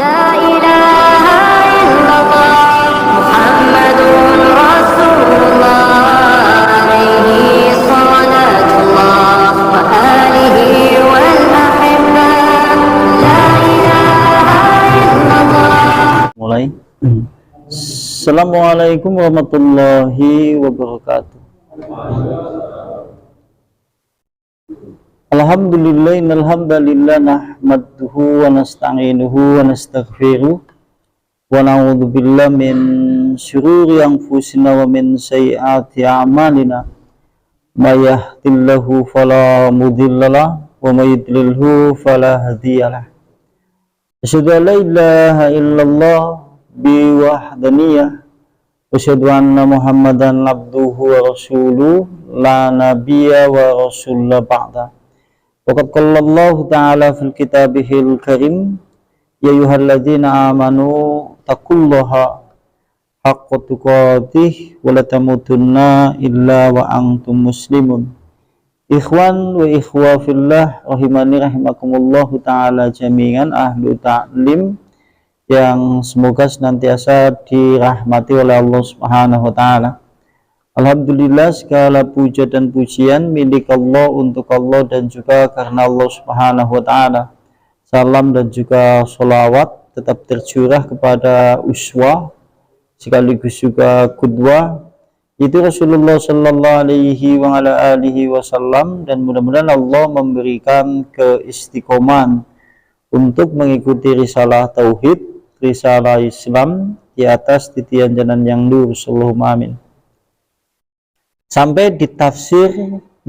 لا إله إلا الله محمد رسول الله عليه صلاة الله وآله والأحبة لا إله إلا الله. Mulai. Assalamualaikum warahmatullahi wabarakatuh. Alhamdulillah, innalhamdalillah nahmaduhu wa nasta'inuhu wa nastaghfiruh wa na'udzu billahi min syururi anfusina wa min sayyiati a'malina. May yahdihillahu fala mudhillalah wa may yudlilhu fala hadiyalah. Asyhadu an la ilaha illallah bi wahdaniyah wa asyhadu anna Muhammadan abduhu wa rasuluh la nabiyya wa rasulla ba'da. Waqad qala Allah ta'ala fil kitabihil karim ya ayyuhalladzina amanu taqullaha haqqa tuqatih wa la tamutunna illa wa antum muslimun. Ikhwan wa ikhwa fillah rahimani rahimakumullahu ta'ala jami'an ahlu ta'lim yang semoga senantiasa dirahmati oleh Allah Subhanahu wa ta'ala. Alhamdulillah, segala puja dan pujian milik Allah, untuk Allah dan juga karena Allah Subhanahu wa ta'ala. Salam dan juga sholawat tetap tercurah kepada uswah sekaligus juga qudwah, itu Rasulullah sallallahu alaihi wa ala alihi wasallam, dan mudah-mudahan Allah memberikan keistiqomahan untuk mengikuti risalah tauhid, risalah Islam di atas titian jalan yang lurus. Allahumma amin. Sampai di tafsir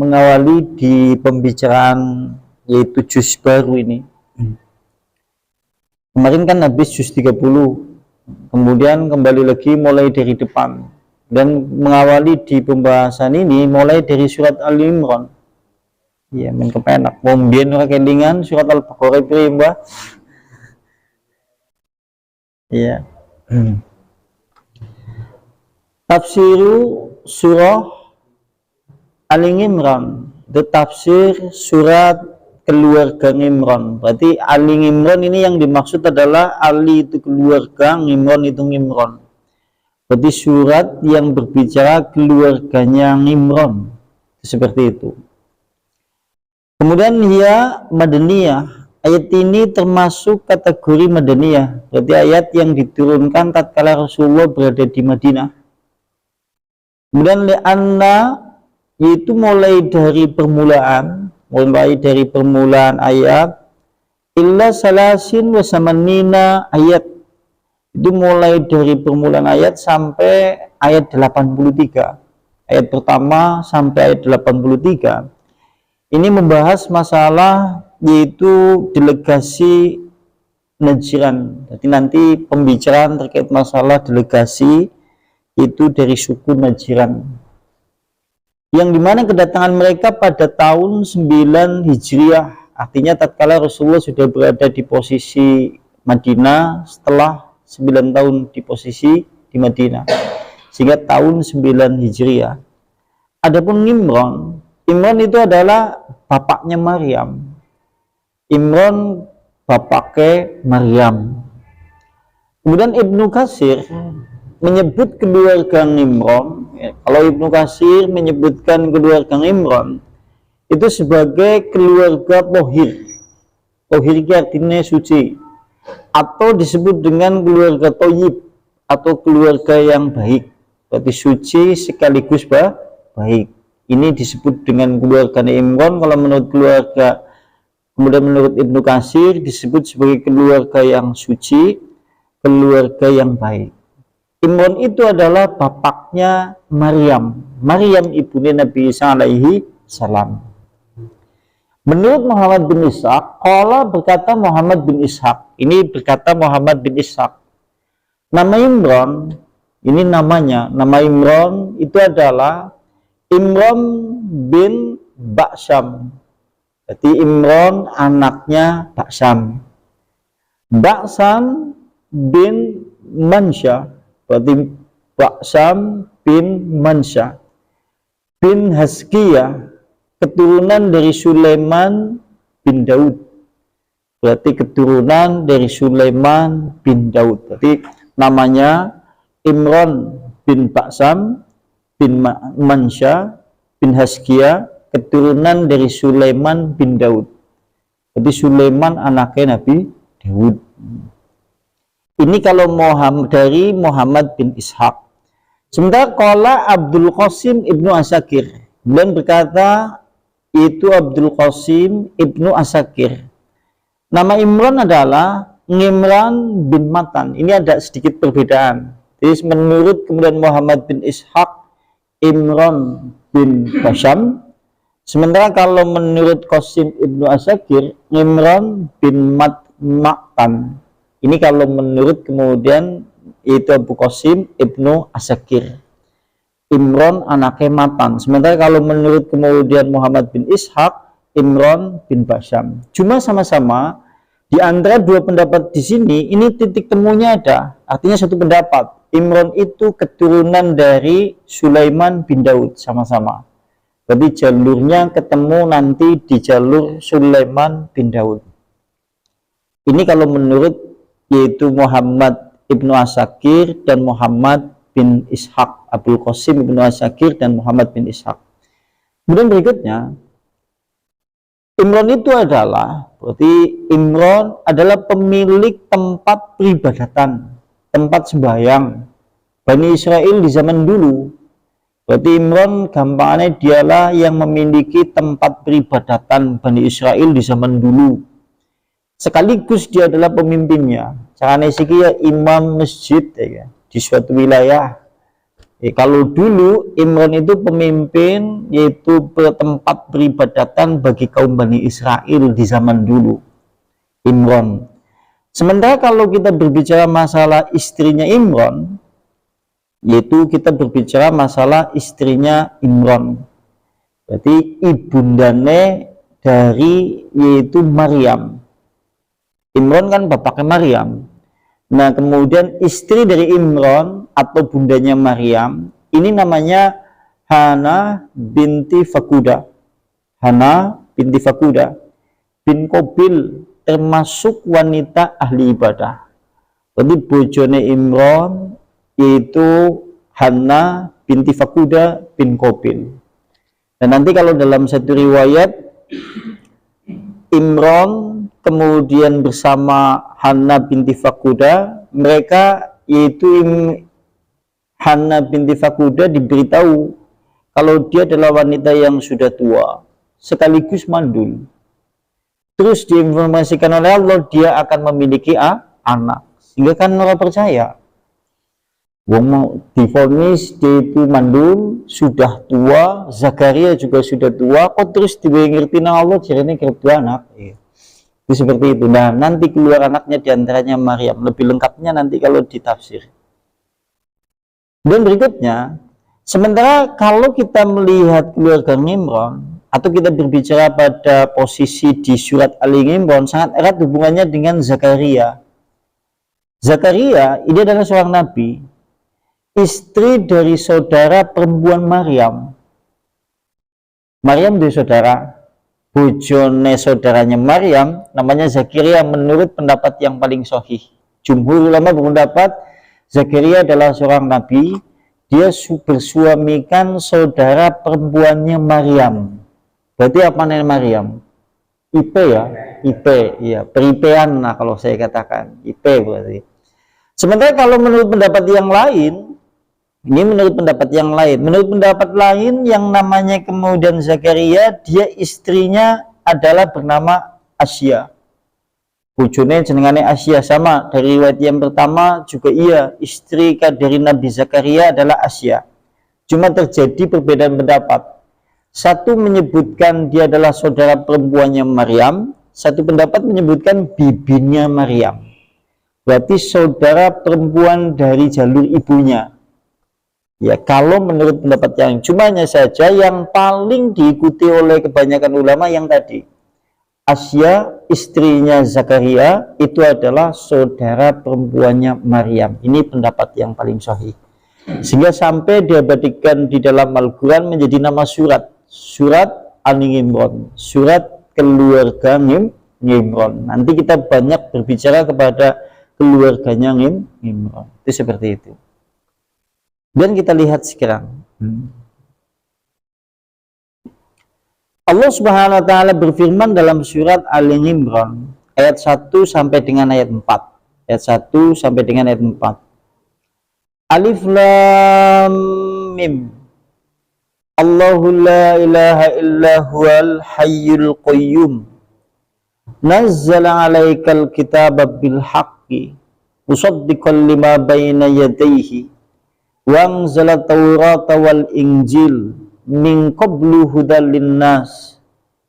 mengawali di pembicaraan yaitu juz baru ini. Kemarin kan habis juz 30, kemudian kembali lagi mulai dari depan, dan mengawali di pembahasan ini mulai dari surat Al-Imran. Ya, men kepenak wong biyen ora kelingan surat Al-Baqarah iki, Mbah. Ya. Tafsiru surah Al-Imran, itu tafsir surat keluarga Imran. Berarti Al-Imran ini yang dimaksud adalah Ali itu keluarga, Imran itu Imran. Berarti surat yang berbicara keluarganya Imran, seperti itu. Kemudian ya Madaniyah, ayat ini termasuk kategori Madaniyah, berarti ayat yang diturunkan tatkala Rasulullah berada di Madinah. Kemudian li'anna, yaitu mulai dari permulaan ayat illa salasin wa samanina ayat, itu mulai dari permulaan ayat sampai ayat 83. Ayat pertama sampai ayat 83 ini membahas masalah yaitu delegasi Najran. Jadi nanti pembicaraan terkait masalah delegasi itu dari suku Najran, yang dimana kedatangan mereka pada tahun 9 Hijriah, artinya tatkala Rasulullah sudah berada di posisi Madinah setelah 9 tahun di posisi di Madinah, sehingga tahun 9 Hijriah. Adapun Imran itu adalah bapaknya Maryam. Imran bapaknya Maryam. Kemudian Ibnu Katsir menyebut keluarga Imran, kalau Ibnu Katsir menyebutkan keluarga Imran itu sebagai keluarga tohir. Tohir itu artinya suci, atau disebut dengan keluarga toyib atau keluarga yang baik. Berarti suci sekaligus baik. Ini disebut dengan keluarga Imran kalau menurut keluarga. Kemudian menurut Ibnu Katsir disebut sebagai keluarga yang suci, keluarga yang baik. Imran itu adalah bapaknya Maryam. Maryam ibunya Nabi Isa alaihi salam. Menurut Muhammad bin Ishaq, qala berkata Muhammad bin Ishaq, ini berkata Muhammad bin Ishaq, nama Imran, ini namanya, nama Imran itu adalah Imran bin Ba'syam. Jadi Imran anaknya Ba'syam. Ba'syam bin Mansya, berarti Ba'syam bin Mansya bin Haskiyah, keturunan dari Sulaiman bin Daud. berarti keturunan dari Sulaiman bin Daud. Berarti namanya Imran bin Baksam bin Mansha bin Haskia, keturunan dari Sulaiman bin Daud. Jadi Sulaiman anaknya Nabi Daud. Ini kalau dari Muhammad bin Ishaq. Sementara qala Abdul Qasim ibnu Asakir, beliau berkata itu Abdul Qasim ibnu Asakir. Nama Imran adalah Imran bin Matan. Ini ada sedikit perbedaan. Jadi menurut kemudian Muhammad bin Ishaq, Imran bin Basyam. Sementara kalau menurut Qasim ibnu Asakir, Imran bin Matan. Ini kalau menurut kemudian itu Abu Qasim ibnu Asakir. Imran anaknya Matan. Sementara kalau menurut kemudian Muhammad bin Ishaq, Imran bin Basyam. Cuma sama-sama di antara dua pendapat di sini, ini titik temunya ada. Artinya satu pendapat. Imran itu keturunan dari Sulaiman bin Daud sama-sama. Jadi jalurnya ketemu nanti di jalur Sulaiman bin Daud. Ini kalau menurut yaitu Muhammad ibnu Asakir dan Muhammad bin Ishaq, Abdul Qasim ibnu Asakir dan Muhammad bin Ishaq. Kemudian berikutnya, Imran itu adalah, berarti Imran adalah pemilik tempat peribadatan, tempat sembahyang Bani Israel di zaman dulu. Berarti Imran gampangnya dialah yang memiliki tempat peribadatan Bani Israel di zaman dulu. Sekaligus dia adalah pemimpinnya. Caranya sih ya imam masjid ya, di suatu wilayah. Kalau dulu Imran itu pemimpin, yaitu tempat peribadatan bagi kaum Bani Israel di zaman dulu. Imran. Sementara kalau kita berbicara masalah istrinya Imran, yaitu kita berbicara masalah istrinya Imran. Berarti ibundane dari yaitu Maryam. Imran kan bapaknya Maryam. Nah, kemudian istri dari Imran atau bundanya Maryam, ini namanya Hana binti Fakuda. Hana binti Fakuda bin Qabil, termasuk wanita ahli ibadah. Jadi bojone Imran yaitu Hana binti Fakuda bin Qabil. Dan nanti kalau dalam satu riwayat Imran kemudian bersama Hana binti Fakuda, mereka yaitu Hana binti Fakuda diberitahu kalau dia adalah wanita yang sudah tua sekaligus mandul. Terus diinformasikan oleh Allah dia akan memiliki anak, sehingga kan orang percaya. Wong mau divonis dia itu mandul, sudah tua, Zakaria juga sudah tua, kok terus ngerti nang Allah jarene kerep anak. Itu seperti itu. Nah, nanti keluar anaknya diantaranya Maryam. Lebih lengkapnya nanti kalau ditafsir. Dan berikutnya, sementara kalau kita melihat keluarga Imran, atau kita berbicara pada posisi di surat Ali Imran, sangat erat hubungannya dengan Zakaria. Zakaria ini adalah seorang nabi, istri dari saudara perempuan Maryam. Maryam dari saudara, bojone saudaranya Maryam namanya Zakaria menurut pendapat yang paling sahih. Jumhur ulama berpendapat Zakaria adalah seorang nabi, dia bersuamikan saudara perempuannya Maryam. Berarti apa namanya Maryam? IP ya, IP ya, peripean lah kalau saya katakan, IP berarti. Sementara kalau menurut pendapat yang lain, ini menurut pendapat yang lain. Menurut pendapat lain yang namanya kemudian Zakaria, dia istrinya adalah bernama Asya. Bojone jenengane Asya, sama dari riwayat yang pertama juga iya, istri dari Nabi Zakaria adalah Asya. Cuma terjadi perbedaan pendapat. Satu menyebutkan dia adalah saudara perempuannya Maryam, satu pendapat menyebutkan bibinya Maryam. Berarti saudara perempuan dari jalur ibunya. Ya, kalau menurut pendapat yang cumanya saja yang paling diikuti oleh kebanyakan ulama yang tadi. Asya, istrinya Zakaria, itu adalah saudara perempuannya Maryam. Ini pendapat yang paling sahih. Sehingga sampai diabadikan di dalam Al-Quran menjadi nama surat. Surat Ali Imran. Surat keluarga Nimron. Nanti kita banyak berbicara kepada keluarganya Nimron. Itu seperti itu. Dan kita lihat sekarang. Allah Subhanahu wa taala berfirman dalam surat Ali Imran ayat 1 sampai dengan ayat 4. Ayat 1 sampai dengan ayat 4. Alif Lam Mim. Allahu la ilaha illa huwal hayyul qayyum. Nazzala 'alaikal kitaba bil haqqi musaddiqan lima baina yadayhi wa anzala taurata wal injil min qablu hudal linnas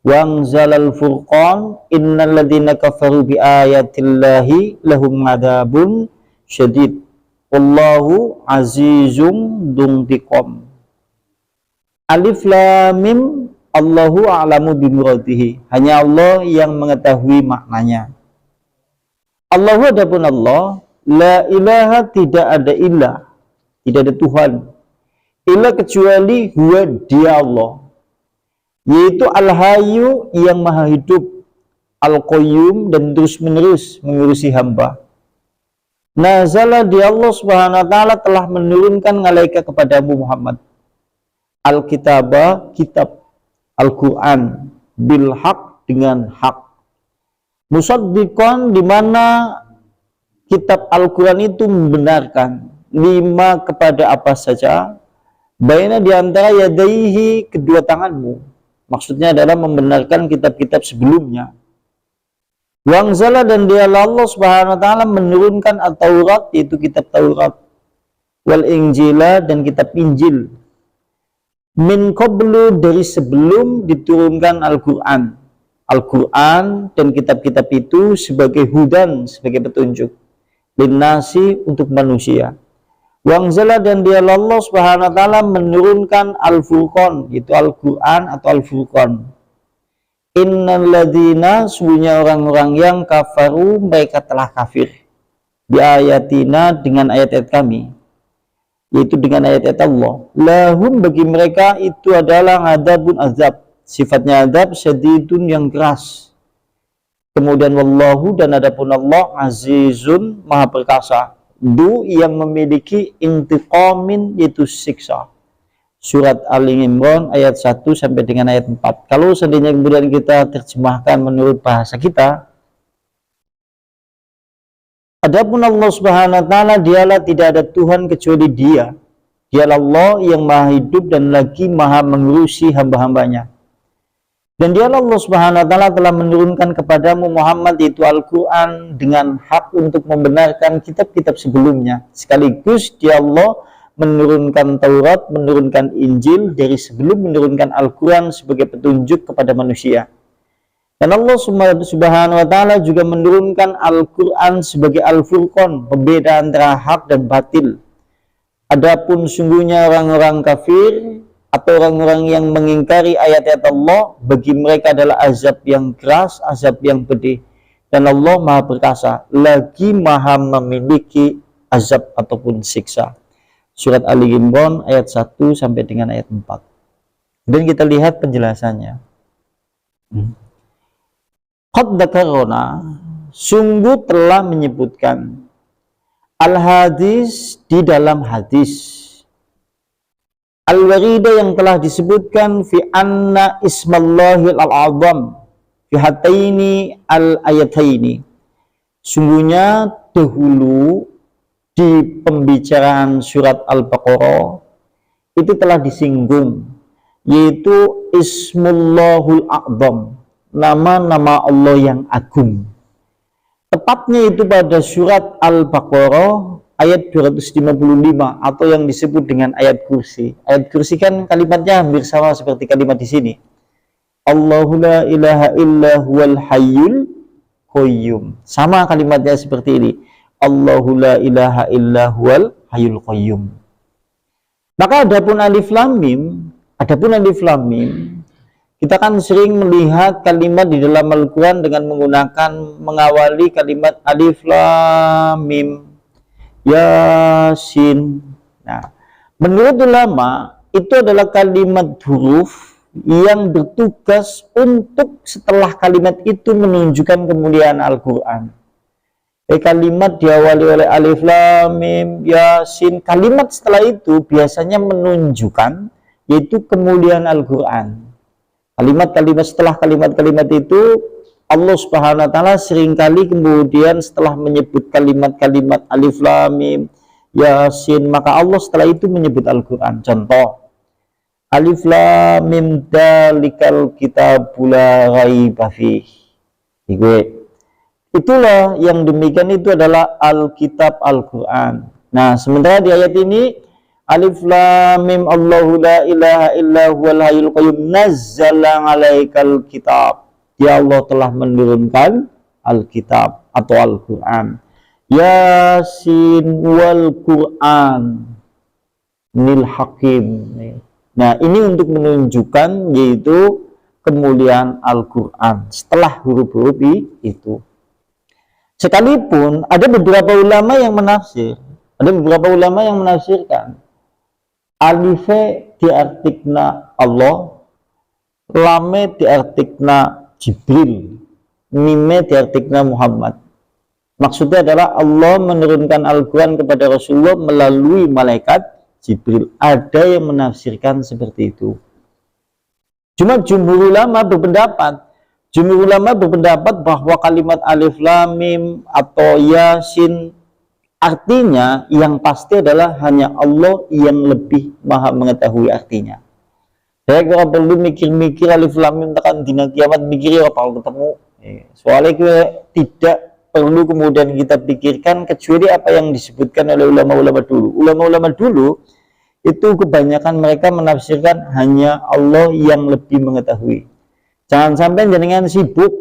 wa anzalal furqan innal ladzina kafaru bi ayatillahi lahum adzabun syadid wallahu azizum dzuntiqam. Alif Lam Mim. Allahu a'lamu bimuradihi. Hanya Allah yang mengetahui maknanya. Allahu adapun Allah, la ilaha, tidak ada ilah, tidak ada Tuhan ilah kecuali huwa, dia Allah, yaitu Al-Hayyu yang maha hidup, Al-Qayyum dan terus menerus mengurusi hamba. Nazala, dia Allah Subhanahu wa taala telah menurunkan alaika kepadamu Muhammad Al-Kitaba, kitab Al-Quran, bil haq, dengan hak. Musaddiqan, di mana kitab Al-Quran itu membenarkan lima kepada apa saja baina di antara yadaihi, kedua tanganmu. Maksudnya adalah membenarkan kitab-kitab sebelumnya. Wangzala, dan dia Allah Subhanahu wa taala menurunkan At-Taurat, yaitu kitab Taurat, wal Injila, dan kitab Injil, min qablu, dari sebelum diturunkan Al-Quran. Al-Quran dan kitab-kitab itu sebagai hudan, sebagai petunjuk, linnasi, untuk manusia. Wangzala, dan dia Allah Subhanahu wa taala menurunkan Al-Furqan, yaitu Al-Quran atau Al-Furqan. Innal ladzina, sesungguhnya orang-orang yang kafaru, mereka telah kafir, bi ayatina, dengan ayat-ayat kami, yaitu dengan ayat-ayat Allah. Lahum, bagi mereka itu adalah adabun, azab, sifatnya adab, syadidun, yang keras. Kemudian wallahu, dan adapun Allah, azizun, maha perkasa, du, yang memiliki intiqamin, yaitu siksa. Surat Ali Imran ayat 1 sampai dengan ayat 4. Kalau seandainya kemudian kita terjemahkan menurut bahasa kita, adapun Allah Subhanahu wa taala, dialah tidak ada Tuhan kecuali Dia. Dialah Allah yang maha hidup dan lagi maha mengurusi hamba-hambanya. Dan dialah Allah Subhanahu wa taala telah menurunkan kepadamu Muhammad, yaitu Al-Quran, dengan hak untuk membenarkan kitab-kitab sebelumnya. Sekaligus dia Allah menurunkan Taurat, menurunkan Injil dari sebelum menurunkan Al-Quran sebagai petunjuk kepada manusia. Dan Allah Subhanahu wa taala juga menurunkan Al-Quran sebagai Al-Furqan, pembeda antara hak dan batil. Adapun sungguhnya orang-orang kafir atau orang-orang yang mengingkari ayat-ayat Allah, bagi mereka adalah azab yang keras, azab yang pedih. Dan Allah maha perkasa, lagi maha memiliki azab ataupun siksa. Surat Ali Imran ayat 1 sampai dengan ayat 4. Dan kita lihat penjelasannya. Qad dzakarna, sungguh telah menyebutkan, al-hadis, di dalam hadis, al-warida, yang telah disebutkan, fi anna ismallahil al-azam fi hataini al-ayataini. Sungguhnya dahulu di pembicaraan surat Al-Baqarah itu telah disinggung, yaitu Ismullahul A'zam, nama-nama Allah yang agung. Tepatnya itu pada surat Al-Baqarah ayat 255, atau yang disebut dengan ayat kursi. Ayat kursi kan kalimatnya hampir sama seperti kalimat di sini. Allahu la ilaha illa huwal hayyul qayyum. Sama kalimatnya seperti ini. Allahu la ilaha illa huwal hayyul qayyum. Maka adapun alif lam mim, kita kan sering melihat kalimat di dalam Al-Quran dengan menggunakan, mengawali kalimat alif lam mim, yasin. Nah, menurut ulama itu adalah kalimat huruf yang bertugas untuk setelah kalimat itu menunjukkan kemuliaan Al-Quran. Kalimat diawali oleh alif lam mim yasin, kalimat setelah itu biasanya menunjukkan yaitu kemuliaan Al-Quran. Kalimat-kalimat setelah kalimat-kalimat itu Allah Subhanahu wa taala seringkali kemudian setelah menyebut kalimat-kalimat alif lam mim yasin, maka Allah setelah itu menyebut Al-Quran. Contoh, alif lam mim dalikal kitabul la raiba fihi. Itulah yang demikian itu adalah Alkitab Al-Quran. Nah, sementara di ayat ini alif lam mim Allahu la ilaha illa huwal hayyul qayyum nazzala 'alaikal kitab. Ya Allah telah menurunkan Alkitab atau Al-Quran. Yasin wal Quran nil hakim. Nah, ini untuk menunjukkan yaitu kemuliaan Al-Quran setelah huruf-huruf itu. Sekalipun ada beberapa ulama yang menafsirkan alife diartikna Allah, lame diartikna Jibril, mime diartikna Muhammad. Maksudnya adalah Allah menurunkan Al-Quran kepada Rasulullah melalui malaikat Jibril. Ada yang menafsirkan seperti itu. Cuma jumhur ulama berpendapat bahwa kalimat alif lam mim atau yasin artinya yang pasti adalah hanya Allah yang lebih maha mengetahui artinya. Saya kalau perlu mikir-mikir alif lam mim tekan dina kiamat mikir apa ketemu. Soalnya kita tidak perlu kemudian kita pikirkan kecuali apa yang disebutkan oleh ulama-ulama dulu. Ulama-ulama dulu itu kebanyakan mereka menafsirkan hanya Allah yang lebih mengetahui. Jangan sampai jenengan sibuk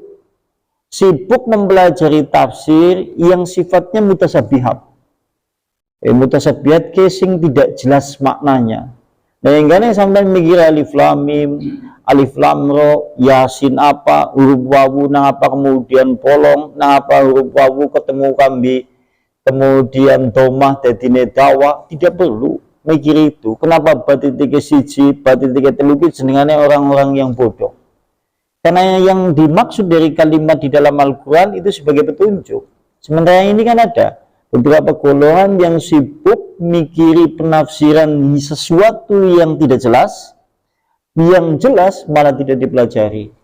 mempelajari tafsir yang sifatnya mutasabihat. Mutasabihat sing tidak jelas maknanya. Nah, yang gane sampai mikir alif lam mim, alif lam ro, yasin apa, huruf wawu nang apa, kemudian polong nang apa, huruf wawu ketemu kambi, kemudian domah dadine dawa, tidak perlu mikir itu. Kenapa bat titik siji, bat titik telu jenengane orang-orang yang bodoh. Karena yang dimaksud dari kalimat di dalam Al-Quran itu sebagai petunjuk. Sementara ini kan ada beberapa golongan yang sibuk mikiri penafsiran sesuatu yang tidak jelas, yang jelas malah tidak dipelajari.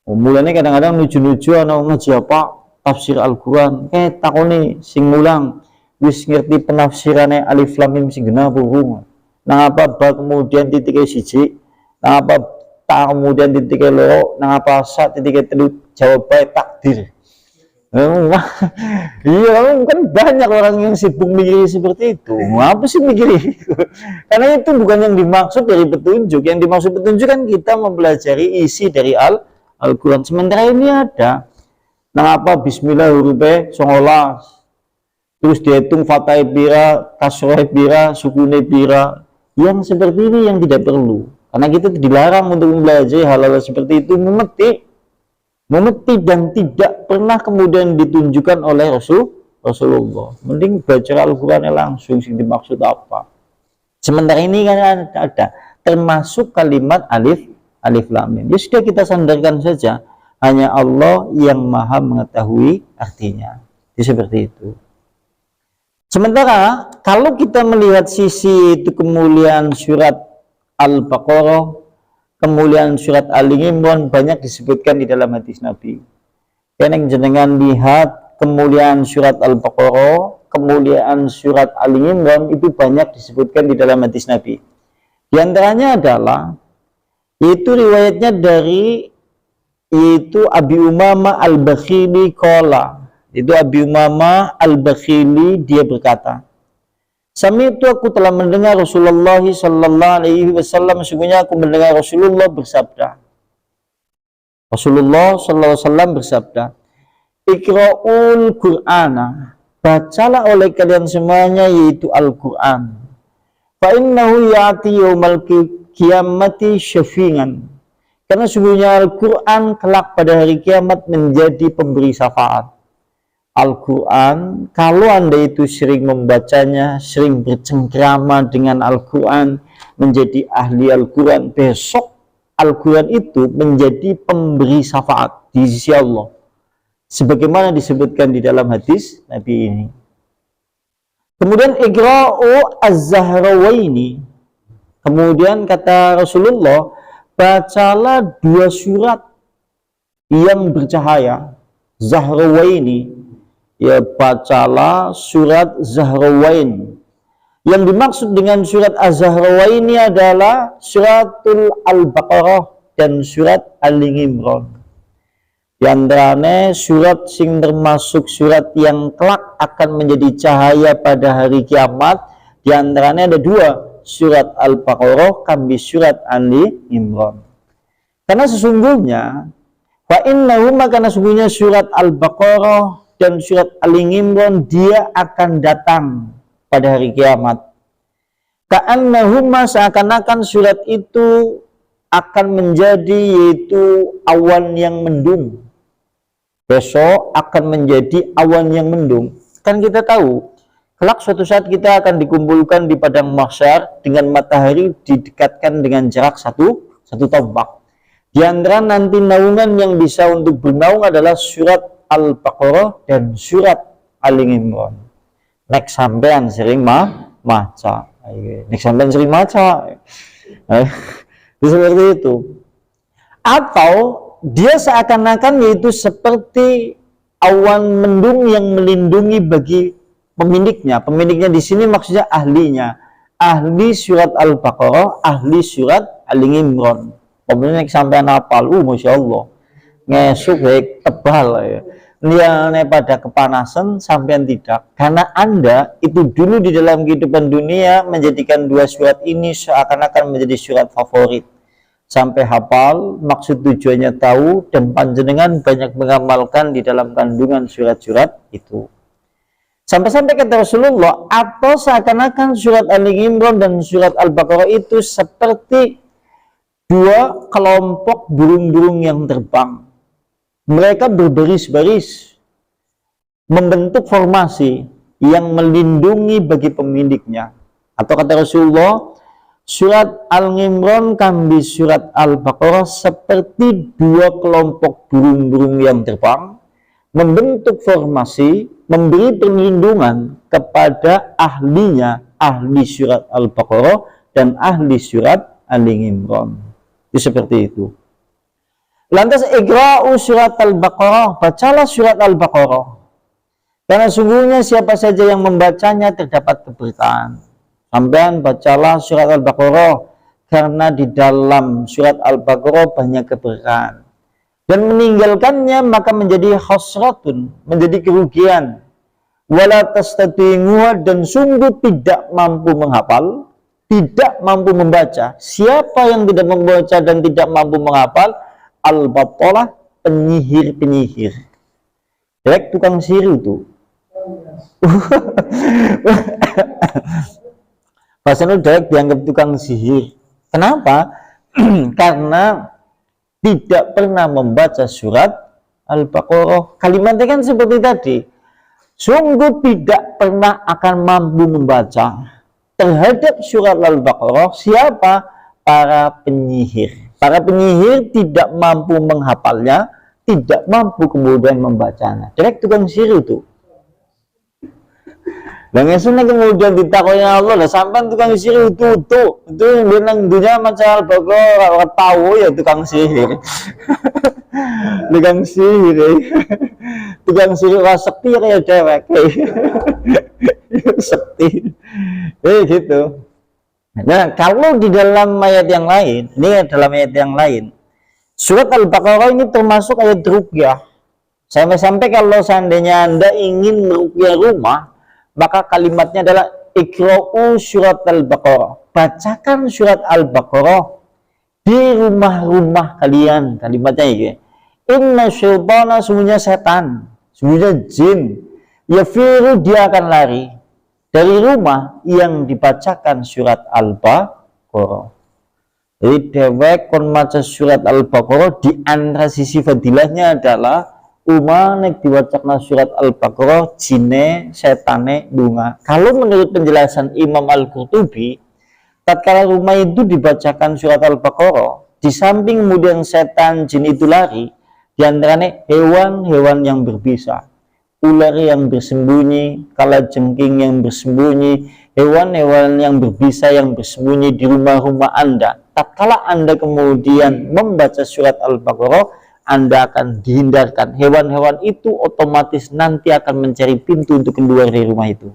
Mulanya kadang-kadang nuju-nuju ana ngaji apa tafsir Al-Quran, takone sing mulang wis ngerti penafsirannya alif lam mim sing genah burung. Nah apa kemudian titik siji, nah apa tak kemudian titik loro, nah apa sak titik telu jawabannya takdir. Iya, kan banyak orang yang sibuk mikir seperti itu. Apa sih mikir itu? Karena itu bukan yang dimaksud dari petunjuk. Yang dimaksud petunjuk kan kita mempelajari isi dari Al-Quran. Sementara ini ada, nah apa Bismillah hurufnya 19, terus dihitung fathah pira, kasroh pira, sukune pira. Yang seperti ini yang tidak perlu. Karena kita dilarang untuk mempelajari hal-hal seperti itu, memetik dan tidak pernah kemudian ditunjukkan oleh Rasulullah. Mending baca Al-Qurannya langsung sing dimaksud apa. Sementara ini kan ada termasuk kalimat alif lam mim. Ya sudah, kita sandarkan saja hanya Allah yang maha mengetahui artinya. Jadi seperti itu. Sementara kalau kita melihat sisi itu kemuliaan surat Al-Baqarah, kemuliaan surat Ali Imran banyak disebutkan di dalam hadis Nabi. Yang jenengan lihat kemuliaan surat Al-Baqarah, kemuliaan surat Ali Imran itu banyak disebutkan di dalam hadis Nabi. Di antaranya adalah yaitu riwayatnya dari yaitu Abi Umamah Al-Bakhili qala. Itu Abi Umamah Al-Bakhili dia berkata, Sami itu aku telah mendengar Rasulullah sallallahu alaihi wasallam, sesungguhnya aku mendengar Rasulullah bersabda. Rasulullah sallallahu alaihi wasallam bersabda, Iqra'ul Qur'ana, bacalah oleh kalian semuanya yaitu Al-Qur'an. Fa innahu ya'ti yaumal qiyamati syafi'an. Karena sesungguhnya Al-Qur'an kelak pada hari kiamat menjadi pemberi syafaat. Al-Quran, kalau Anda itu sering membacanya, sering bercengkrama dengan Al-Quran, menjadi ahli Al-Quran, besok Al-Quran itu menjadi pemberi syafaat di sisi Allah, sebagaimana disebutkan di dalam hadis Nabi ini. Kemudian iqra'u az-zahrawaini, kemudian kata Rasulullah, bacalah 2 surat yang bercahaya, zahrawaini, ya bacalah surat Zahrawain. Yang dimaksud dengan surat Az-Zahrawaini adalah suratul Al-Baqarah dan surat Ali Imran. Di antaranya surat sing termasuk surat yang kelak akan menjadi cahaya pada hari kiamat. Di antaranya ada 2, surat Al-Baqarah kami surat Ali Imran. Karena sesungguhnya fa innahuma, karena sesungguhnya surat Al-Baqarah dan surat Ali Imran dia akan datang pada hari kiamat. Ka'annahuma, seakan-akan surat itu akan menjadi yaitu awan yang mendung. Besok akan menjadi awan yang mendung. Kan kita tahu, kelak suatu saat kita akan dikumpulkan di padang mahsyar dengan matahari didekatkan dengan jarak satu tombak. Di antara nanti naungan yang bisa untuk bernaung adalah surat Al-Baqarah dan surat Ali Imran. Nek sampean sering maca. Nek sampean sering maca. Seperti itu. Atau dia seakan-akan yaitu seperti awan mendung yang melindungi bagi pemiliknya. Pemiliknya di sini maksudnya ahlinya. Ahli surat Al-Baqarah, ahli surat Ali Imran. Pemiliknya sampean hafal, Masya Allah. Ngesuk tebal ya. Liane pada kepanasan sampean tidak, karena Anda itu dulu di dalam kehidupan dunia menjadikan 2 surat ini seakan-akan menjadi surat favorit sampai hafal, maksud tujuannya tahu, dan panjenengan banyak mengamalkan di dalam kandungan surat-surat itu. Sampai-sampai kata Rasulullah, atau seakan-akan surat Ali Imran dan surat Al-Baqarah itu seperti 2 kelompok burung-burung yang terbang. Mereka berbaris-baris membentuk formasi yang melindungi bagi pemiliknya. Atau kata Rasulullah, surat Al-Imran kambi surat Al-Baqarah seperti 2 kelompok burung-burung yang terbang membentuk formasi, memberi perlindungan kepada ahlinya, ahli surat Al-Baqarah dan ahli surat Ali Imran. Itu seperti itu. Lantas iqra'u surat Al-Baqarah, bacalah surat Al-Baqarah. Karena sungguhnya siapa saja yang membacanya terdapat keberkahan. Sampean bacalah surat Al-Baqarah, karena di dalam surat Al-Baqarah banyak keberkahan. Dan meninggalkannya maka menjadi khosratun, menjadi kerugian. Wala tastati'uha, dan sungguh tidak mampu menghafal, tidak mampu membaca. Siapa yang tidak membaca dan tidak mampu menghafal, al-battalah, penyihir-penyihir. Jelek tukang sihir itu. Pasanul jelek dianggap tukang sihir. Kenapa? Karena tidak pernah membaca surat Al-Baqarah. Kalimatnya kan seperti tadi. Sungguh tidak pernah akan mampu membaca terhadap surat Al-Baqarah siapa? Para penyihir. Para penyihir tidak mampu menghafalnya, tidak mampu kemudian membacanya. Jelek tukang sihir itu. Dan esoknya kemudian ditakutnya Allah, lah sampai tukang sihir itu yang benang dunia macam Al-Baqarah tahu ya tukang sihir. Tukang sihir. Tukang sihir sakti kayak cewek. Sakti. Gitu. Nah, kalau di dalam ayat yang lain, ini dalam ayat yang lain, surat Al-Baqarah ini termasuk ayat ruqyah. Sampai-sampai kalau seandainya Anda ingin meruqyah rumah, maka kalimatnya adalah iqra'u surat Al-Baqarah. Bacakan surat Al-Baqarah di rumah-rumah kalian. Kalimatnya ini. Inna syaitana, sungguhnya setan, sungguhnya jin, yafiru, dia akan lari dari rumah yang dibacakan surat Al-Baqarah. Jadi dewek kon maca surat Al-Baqarah, di antara sisi fadilahnya adalah nek diwacana surat Al-Baqarah jine setane dunga. Kalau menurut penjelasan Imam Al-Qurtubi, tatkala rumah itu dibacakan surat Al-Baqarah, Di samping kemudian setan jin itu lari, di antaranya hewan-hewan yang berbisa, ular yang bersembunyi, kalajengking yang bersembunyi, hewan-hewan yang berbisa yang bersembunyi di rumah-rumah Anda. Tatkala Anda kemudian membaca surat Al-Baqarah, Anda akan dihindarkan. Hewan-hewan itu otomatis nanti akan mencari pintu untuk keluar dari rumah itu.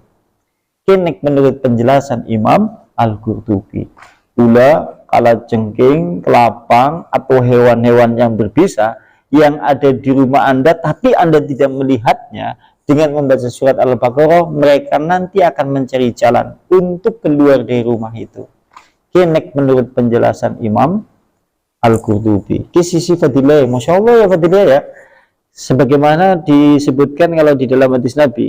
Kini menurut penjelasan Imam Al-Qurtubi, ular, kalajengking, kelapang, atau hewan-hewan yang berbisa yang ada di rumah Anda tapi Anda tidak melihatnya, dengan membaca surat Al-Baqarah mereka nanti akan mencari jalan untuk keluar dari rumah itu. Kini menurut penjelasan Imam Al-Qurtubi. Ki sisi fadilah, Masya Allah ya fadilah ya. Sebagaimana disebutkan kalau di dalam hadis Nabi,